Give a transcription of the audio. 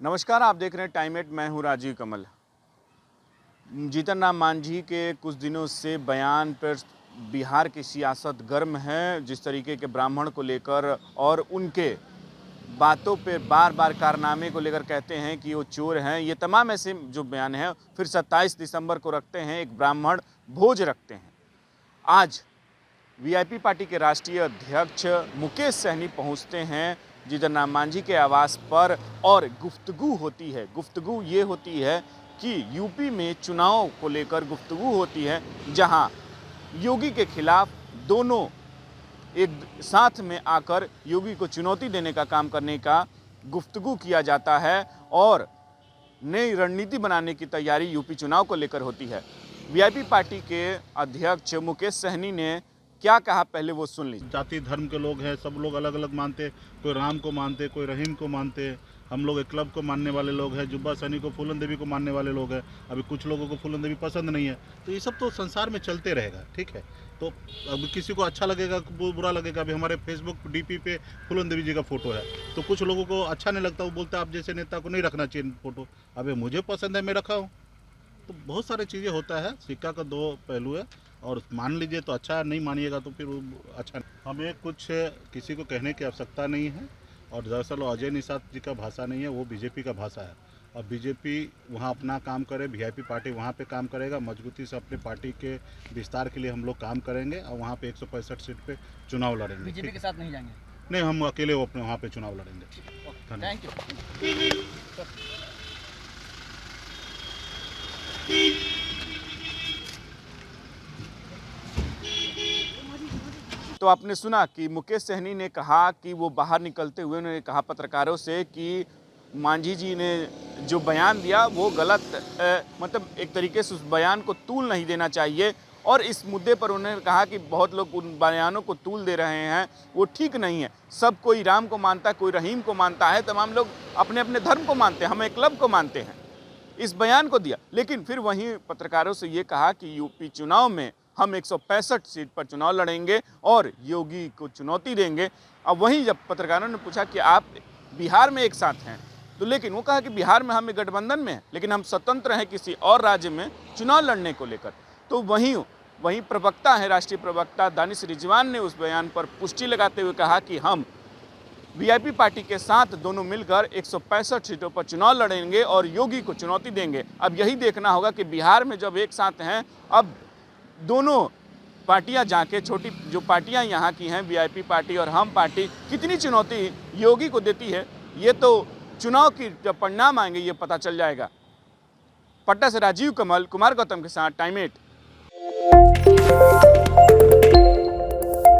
नमस्कार, आप देख रहे हैं टाइम 8। मैं हूं राजीव कमल। जीतन राम मांझी के कुछ दिनों से बयान पर बिहार की सियासत गर्म है। जिस तरीके के ब्राह्मण को लेकर और उनके बातों पे बार बार कारनामे को लेकर कहते हैं कि वो चोर हैं, ये तमाम ऐसे जो बयान हैं। फिर 27 दिसंबर को रखते हैं एक ब्राह्मण भोज रखते हैं। आज वीआईपी पार्टी के राष्ट्रीय अध्यक्ष मुकेश सहनी पहुंचते हैं जीतन राम मांझी के आवास पर और गुफ्तगू होती है। गुफ्तगू ये होती है कि यूपी में चुनाव को लेकर गुफ्तगू होती है, जहां योगी के खिलाफ दोनों एक साथ में आकर योगी को चुनौती देने का काम करने का गुफ्तगू किया जाता है और नई रणनीति बनाने की तैयारी यूपी चुनाव को लेकर होती है। वीआईपी पार्टी के अध्यक्ष मुकेश सहनी ने क्या कहा, पहले वो सुन लीजिए। जाति धर्म के लोग हैं, सब लोग अलग अलग मानते, कोई राम को मानते, कोई रहीम को मानते। हम लोग एक क्लब को मानने वाले लोग हैं, जुब्बा सैनी को, फूलन देवी को मानने वाले लोग हैं। अभी कुछ लोगों को फूलन देवी पसंद नहीं है, तो ये सब तो संसार में चलते रहेगा, ठीक है। तो अब किसी को अच्छा लगेगा, बुरा लगेगा। अभी हमारे फेसबुक डीपी पे फूलन देवी जी का फोटो है, तो कुछ लोगों को अच्छा नहीं लगता, वो बोलते हैं आप जैसे नेता को नहीं रखना चाहिए फोटो। अभी मुझे पसंद है, मैं रखा हूँ। तो बहुत सारी चीज़ें होता है, सिक्का का दो पहलू है, और मान लीजिए तो अच्छा है, नहीं मानिएगा तो फिर अच्छा नहीं। हमें कुछ किसी को कहने की आवश्यकता नहीं है, और दरअसल अजय निषाद जी का भाषा नहीं है, वो बीजेपी का भाषा है। और बीजेपी वहाँ अपना काम करे, वीआईपी पार्टी वहाँ पे काम करेगा। मजबूती से अपने पार्टी के विस्तार के लिए हम लोग काम करेंगे और वहाँ पे 165 सीट पे चुनाव लड़ेंगे। बीजेपी के साथ नहीं जाएंगे? नहीं, हम अकेले अपने वहाँ पे चुनाव लड़ेंगे। Thank you. तो आपने सुना कि मुकेश सहनी ने कहा कि वो बाहर निकलते हुए उन्होंने कहा पत्रकारों से कि मांझी जी ने जो बयान दिया वो गलत, मतलब एक तरीके से उस बयान को तूल नहीं देना चाहिए। और इस मुद्दे पर उन्होंने कहा कि बहुत लोग उन बयानों को तूल दे रहे हैं, वो ठीक नहीं है। सब कोई राम को मानता है, कोई रहीम को मानता है, तमाम लोग अपने अपने धर्म को मानते हैं, हम एक क्लब को मानते हैं। इस बयान को दिया, लेकिन फिर वहीं पत्रकारों से ये कहा कि यूपी चुनाव में हम 165 सीट पर चुनाव लड़ेंगे और योगी को चुनौती देंगे। अब वहीं जब पत्रकारों ने पूछा कि आप बिहार में एक साथ हैं, तो लेकिन वो कहा कि बिहार में हम एक गठबंधन में हैं, लेकिन हम स्वतंत्र हैं किसी और राज्य में चुनाव लड़ने को लेकर। तो वहीं प्रवक्ता है, राष्ट्रीय प्रवक्ता दानिश रिजवान ने उस बयान पर पुष्टि लगाते हुए कहा कि हम वीआईपी पार्टी के साथ दोनों मिलकर 165 सीटों पर चुनाव लड़ेंगे और योगी को चुनौती देंगे। अब यही देखना होगा कि बिहार में जब एक साथ हैं, अब दोनों पार्टियां जाके, छोटी जो पार्टियां यहाँ की हैं, वीआईपी पार्टी और हम पार्टी, कितनी चुनौती योगी को देती है, ये तो चुनाव की जब परिणाम आएंगे ये पता चल जाएगा। पटना से राजीव कमल, कुमार गौतम के साथ टाइम 8।